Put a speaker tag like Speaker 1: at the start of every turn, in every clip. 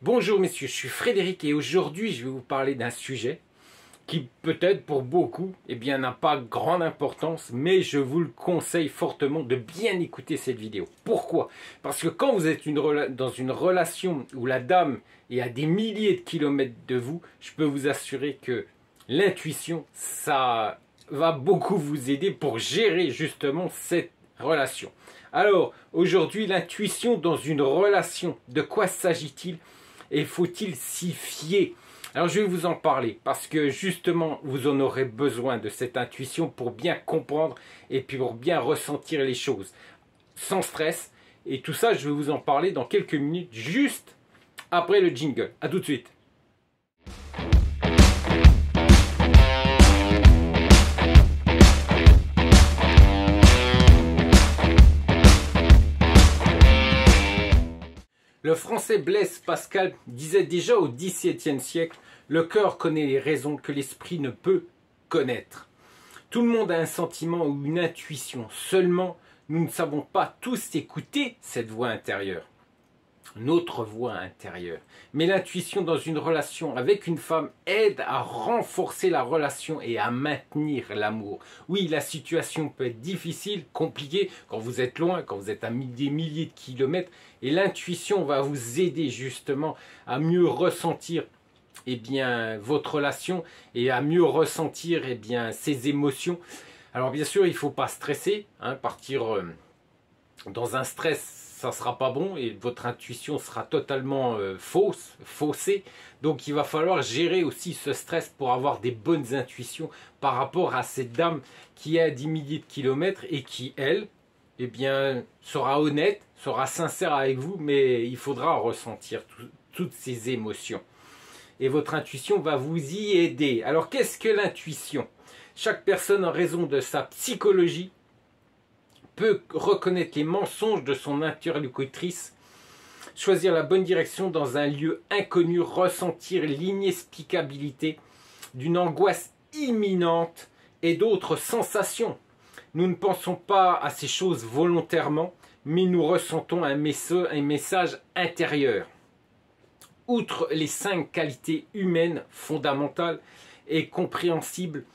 Speaker 1: Bonjour messieurs, je suis Frédéric et aujourd'hui je vais vous parler d'un sujet qui peut-être pour beaucoup n'a pas grande importance, mais je vous le conseille fortement de bien écouter cette vidéo. Pourquoi? Parce que quand vous êtes dans une relation où la dame est à des milliers de kilomètres de vous, je peux vous assurer que l'intuition, ça va beaucoup vous aider pour gérer justement cette relation. Alors, aujourd'hui, l'intuition dans une relation, de quoi s'agit-il et faut-il s'y fier? Alors, je vais vous en parler parce que justement, vous en aurez besoin de cette intuition pour bien comprendre et puis pour bien ressentir les choses sans stress. Et tout ça, je vais vous en parler dans quelques minutes, juste après le jingle. À tout de suite. Le français Blaise Pascal disait déjà au XVIIe siècle « Le cœur connaît les raisons que l'esprit ne peut connaître ». Tout le monde a un sentiment ou une intuition, seulement nous ne savons pas tous écouter cette voix intérieure, notre voix intérieure. Mais l'intuition dans une relation avec une femme aide à renforcer la relation et à maintenir l'amour. Oui, la situation peut être difficile, compliquée, quand vous êtes loin, quand vous êtes à des milliers de kilomètres, et l'intuition va vous aider justement à mieux ressentir votre relation et à mieux ressentir ses émotions. Alors bien sûr, il ne faut pas stresser, partir dans un stress, ça ne sera pas bon et votre intuition sera totalement faussée. Donc il va falloir gérer aussi ce stress pour avoir des bonnes intuitions par rapport à cette dame qui est à 10 milliers de kilomètres et qui, elle, sera honnête, sera sincère avec vous, mais il faudra ressentir toutes ces émotions. Et votre intuition va vous y aider. Alors qu'est-ce que l'intuition? Chaque personne, en raison de sa psychologie, peut reconnaître les mensonges de son interlocutrice, choisir la bonne direction dans un lieu inconnu, ressentir l'inexplicabilité d'une angoisse imminente et d'autres sensations. Nous ne pensons pas à ces choses volontairement, mais nous ressentons un message intérieur. Outre les 5 qualités humaines fondamentales et compréhensibles,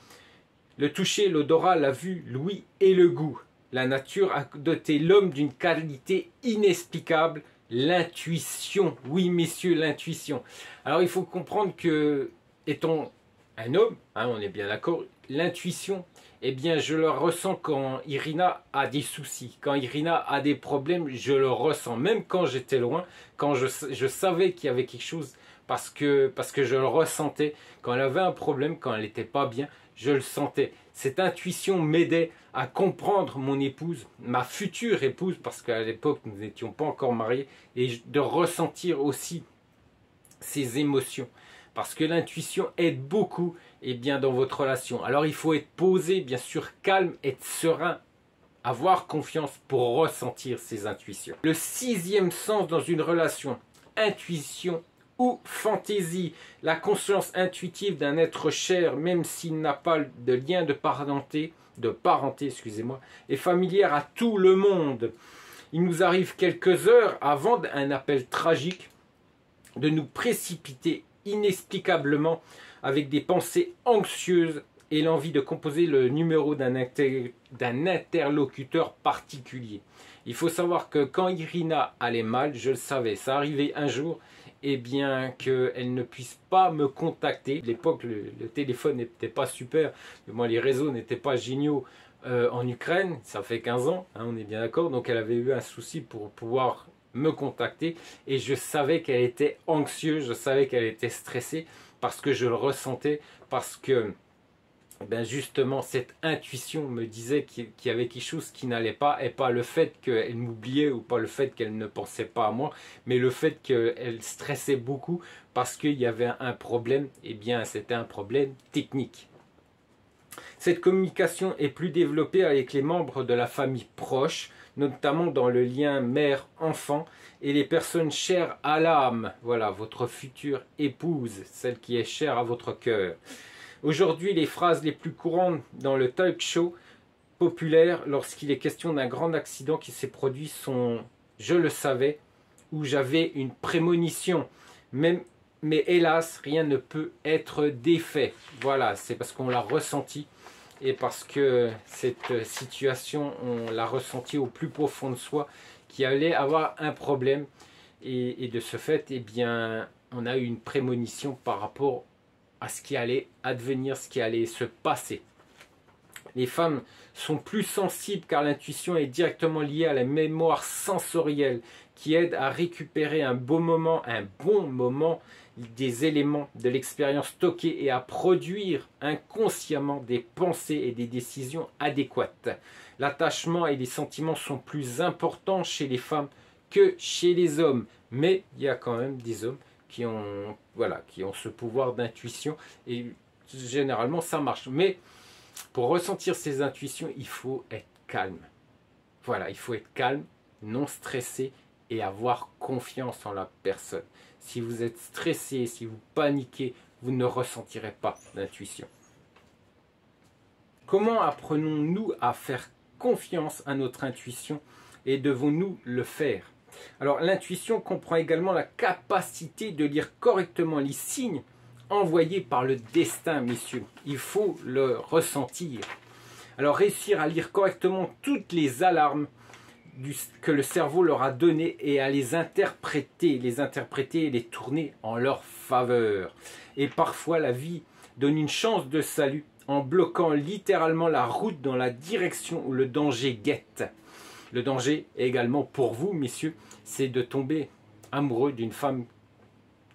Speaker 1: le toucher, l'odorat, la vue, l'ouïe et le goût, la nature a doté l'homme d'une qualité inexplicable, l'intuition. Oui, messieurs, l'intuition. Alors, il faut comprendre que, étant un homme, on est bien d'accord, l'intuition, je le ressens quand Irina a des soucis, quand Irina a des problèmes, je le ressens. Même quand j'étais loin, quand je savais qu'il y avait quelque chose, parce que je le ressentais. Quand elle avait un problème, quand elle n'était pas bien, je le sentais. Cette intuition m'aidait à comprendre mon épouse, ma future épouse, parce qu'à l'époque nous n'étions pas encore mariés, et de ressentir aussi ses émotions. Parce que l'intuition aide beaucoup dans votre relation. Alors il faut être posé, bien sûr calme, être serein, avoir confiance pour ressentir ses intuitions. Le 6e sens dans une relation, intuition ou fantaisie, la conscience intuitive d'un être cher, même s'il n'a pas de lien de parenté, est familière à tout le monde. Il nous arrive quelques heures avant un appel tragique de nous précipiter inexplicablement avec des pensées anxieuses et l'envie de composer le numéro d'un interlocuteur particulier. Il faut savoir que quand Irina allait mal, je le savais, ça arrivait un jour, qu'elle ne puisse pas me contacter. À l'époque, le téléphone n'était pas super, les réseaux n'étaient pas géniaux en Ukraine, ça fait 15 ans, on est bien d'accord, donc elle avait eu un souci pour pouvoir me contacter et je savais qu'elle était anxieuse, je savais qu'elle était stressée parce que je le ressentais, parce que justement cette intuition me disait qu'il y avait quelque chose qui n'allait pas, et pas le fait qu'elle m'oubliait ou pas le fait qu'elle ne pensait pas à moi, mais le fait qu'elle stressait beaucoup parce qu'il y avait un problème, c'était un problème technique. Cette communication est plus développée avec les membres de la famille proche, notamment dans le lien mère-enfant et les personnes chères à l'âme. Voilà, votre future épouse, celle qui est chère à votre cœur. Aujourd'hui, les phrases les plus courantes dans le talk show populaire lorsqu'il est question d'un grand accident qui s'est produit sont « je le savais » ou « j'avais une prémonition ». Mais hélas, rien ne peut être défait. Voilà, c'est parce qu'on l'a ressenti et parce que cette situation, on l'a ressenti au plus profond de soi, qu'il allait avoir un problème. Et de ce fait, eh bien, on a eu une prémonition par rapport à ce qui allait advenir, ce qui allait se passer. Les femmes sont plus sensibles car l'intuition est directement liée à la mémoire sensorielle qui aide à récupérer un bon moment des éléments de l'expérience stockés et à produire inconsciemment des pensées et des décisions adéquates. L'attachement et les sentiments sont plus importants chez les femmes que chez les hommes. Mais il y a quand même des hommes qui ont ce pouvoir d'intuition et généralement ça marche. Mais pour ressentir ces intuitions, il faut être calme. Voilà, il faut être calme, non stressé et avoir confiance en la personne. Si vous êtes stressé, si vous paniquez, vous ne ressentirez pas d'intuition. Comment apprenons-nous à faire confiance à notre intuition et devons-nous le faire? Alors l'intuition comprend également la capacité de lire correctement les signes envoyés par le destin, messieurs. Il faut le ressentir. Alors réussir à lire correctement toutes les alarmes que le cerveau leur a données et à les interpréter et les tourner en leur faveur. Et parfois la vie donne une chance de salut en bloquant littéralement la route dans la direction où le danger guette. Le danger également pour vous, messieurs, c'est de tomber amoureux d'une femme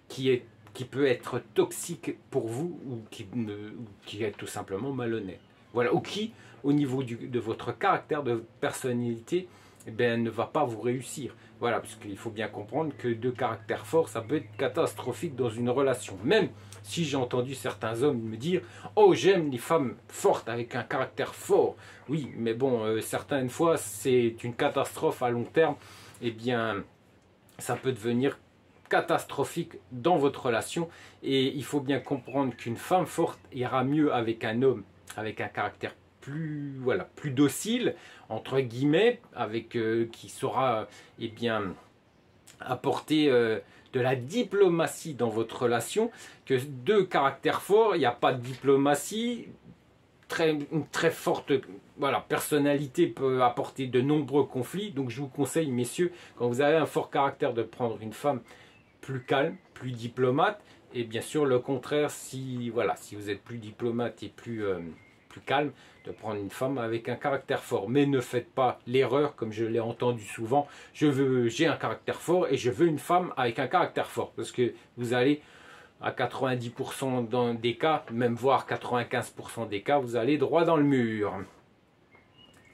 Speaker 1: qui peut être toxique pour vous ou qui est tout simplement malhonnête. Voilà, ou qui, au niveau de votre caractère, de votre personnalité, eh bien, ne va pas vous réussir. Voilà, parce qu'il faut bien comprendre que deux caractères forts, ça peut être catastrophique dans une relation. Même si j'ai entendu certains hommes me dire « Oh, j'aime les femmes fortes avec un caractère fort ». Oui, mais bon, certaines fois, c'est une catastrophe à long terme. Eh bien, ça peut devenir catastrophique dans votre relation. Et il faut bien comprendre qu'une femme forte ira mieux avec un homme avec un caractère plus docile, entre guillemets, qui saura eh bien, apporter de la diplomatie dans votre relation, que deux caractères forts, il n'y a pas de diplomatie, une très forte personnalité peut apporter de nombreux conflits. Donc je vous conseille, messieurs, quand vous avez un fort caractère, de prendre une femme plus calme, plus diplomate, et bien sûr le contraire, si vous êtes plus diplomate et plus calme, de prendre une femme avec un caractère fort. Mais ne faites pas l'erreur, comme je l'ai entendu souvent, j'ai un caractère fort et je veux une femme avec un caractère fort, parce que vous allez à 90% des cas, même voire 95% des cas, vous allez droit dans le mur.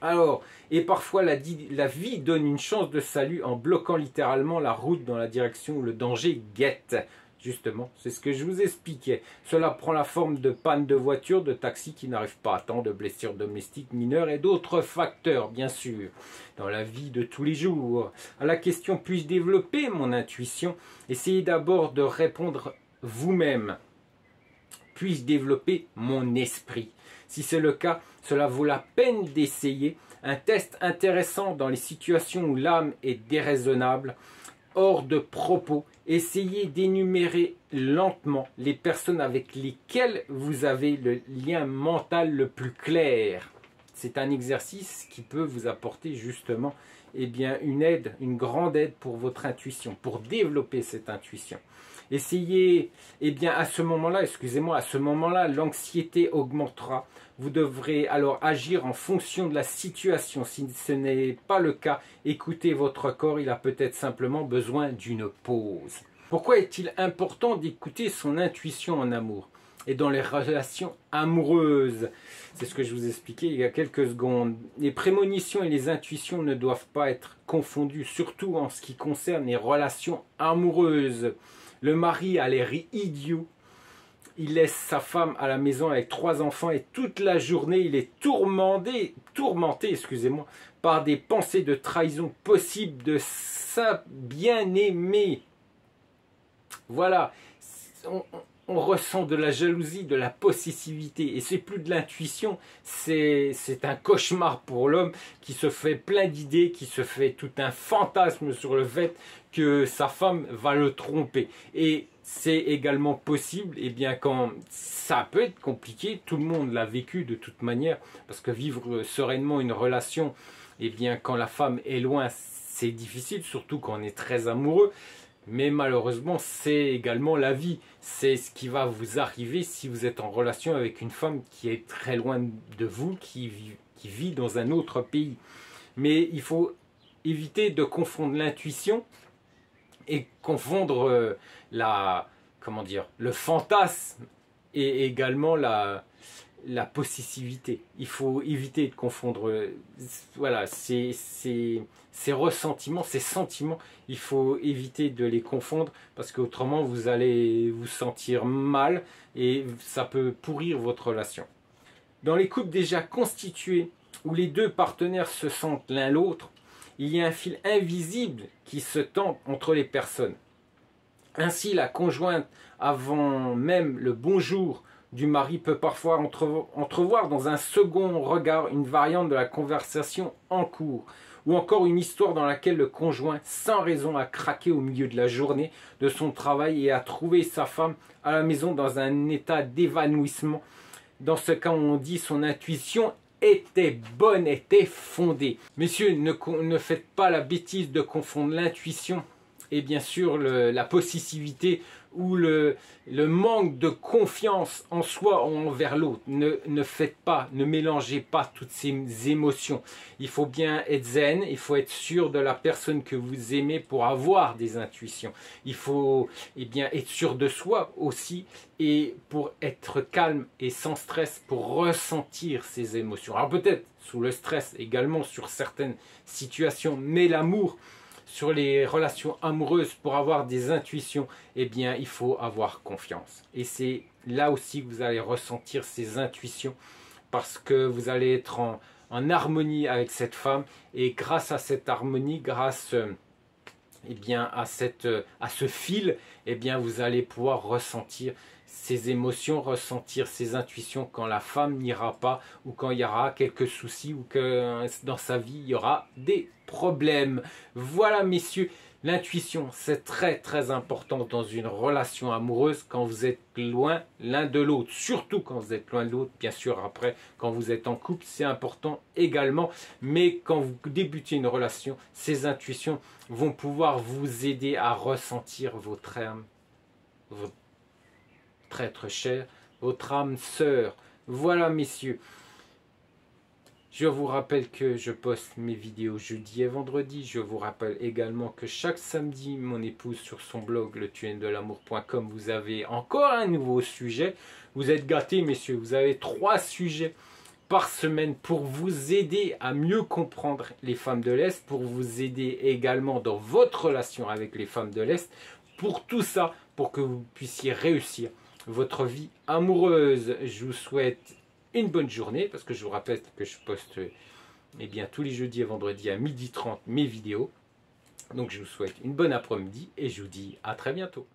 Speaker 1: Alors, et parfois la vie donne une chance de salut en bloquant littéralement la route dans la direction où le danger guette. Justement, c'est ce que je vous expliquais. Cela prend la forme de panne de voiture, de taxi qui n'arrivent pas à temps, de blessures domestiques mineures et d'autres facteurs, bien sûr, dans la vie de tous les jours. À la question « puis-je développer mon intuition ?» Essayez d'abord de répondre vous-même. Puis-je développer mon esprit? Si c'est le cas, cela vaut la peine d'essayer un test intéressant dans les situations où l'âme est déraisonnable, hors de propos. Essayez d'énumérer lentement les personnes avec lesquelles vous avez le lien mental le plus clair. C'est un exercice qui peut vous apporter justement une grande aide pour votre intuition, pour développer cette intuition. Essayez, à ce moment-là, l'anxiété augmentera. Vous devrez alors agir en fonction de la situation. Si ce n'est pas le cas, écoutez votre corps, il a peut-être simplement besoin d'une pause. Pourquoi est-il important d'écouter son intuition en amour et dans les relations amoureuses? C'est ce que je vous expliquais il y a quelques secondes. Les prémonitions et les intuitions ne doivent pas être confondues, surtout en ce qui concerne les relations amoureuses. Le mari a l'air idiot. Il laisse sa femme à la maison avec 3 enfants et toute la journée, il est tourmenté, par des pensées de trahison possible de sa bien-aimée. Voilà, on ressent de la jalousie, de la possessivité. Et c'est plus de l'intuition, c'est un cauchemar pour l'homme qui se fait plein d'idées, qui se fait tout un fantasme sur le fait que sa femme va le tromper. Et c'est également possible, eh bien, quand ça peut être compliqué, tout le monde l'a vécu de toute manière, parce que vivre sereinement une relation, eh bien, quand la femme est loin, c'est difficile, surtout quand on est très amoureux. Mais malheureusement, c'est également la vie. C'est ce qui va vous arriver si vous êtes en relation avec une femme qui est très loin de vous, qui vit dans un autre pays. Mais il faut éviter de confondre l'intuition et confondre le fantasme et également la possessivité. Il faut éviter de confondre voilà, ces ressentiments, ces sentiments. Il faut éviter de les confondre parce qu'autrement vous allez vous sentir mal et ça peut pourrir votre relation. Dans les couples déjà constitués où les deux partenaires se sentent l'un l'autre, il y a un fil invisible qui se tend entre les personnes. Ainsi, la conjointe, avant même le bonjour du mari, peut parfois entrevoir dans un second regard une variante de la conversation en cours, ou encore une histoire dans laquelle le conjoint, sans raison, a craqué au milieu de la journée de son travail et a trouvé sa femme à la maison dans un état d'évanouissement. Dans ce cas, on dit son intuition était bonne, était fondée. Messieurs, ne faites pas la bêtise de confondre l'intuition et bien sûr la possessivité ou le manque de confiance en soi ou envers l'autre. Ne faites pas, ne mélangez pas toutes ces émotions. Il faut bien être zen, il faut être sûr de la personne que vous aimez pour avoir des intuitions. Il faut bien être sûr de soi aussi et pour être calme et sans stress pour ressentir ces émotions. Alors peut-être sous le stress également sur certaines situations, mais l'amour, sur les relations amoureuses, pour avoir des intuitions, eh bien, il faut avoir confiance. Et c'est là aussi que vous allez ressentir ces intuitions parce que vous allez être en harmonie avec cette femme. Et grâce à cette harmonie, grâce eh bien, à ce fil, eh bien, vous allez pouvoir ressentir ces émotions, ressentir ces intuitions quand la femme n'ira pas ou quand il y aura quelques soucis ou que dans sa vie il y aura des problèmes. Voilà messieurs, l'intuition c'est très très important dans une relation amoureuse quand vous êtes loin l'un de l'autre, surtout quand vous êtes loin de l'autre, bien sûr après quand vous êtes en couple c'est important également, mais quand vous débutez une relation, ces intuitions vont pouvoir vous aider à ressentir votre âme, votre être cher, votre âme sœur. Voilà messieurs, je vous rappelle que je poste mes vidéos jeudi et vendredi. Je vous rappelle également que chaque samedi, mon épouse sur son blog letunnelamour.com, vous avez encore un nouveau sujet. Vous êtes gâtés messieurs, vous avez 3 sujets par semaine pour vous aider à mieux comprendre les femmes de l'Est, pour vous aider également dans votre relation avec les femmes de l'Est. Pour tout ça, pour que vous puissiez réussir votre vie amoureuse. Je vous souhaite une bonne journée parce que je vous rappelle que je poste bien, tous les jeudis et vendredis à 12h30 mes vidéos. Donc je vous souhaite une bonne après-midi et je vous dis à très bientôt.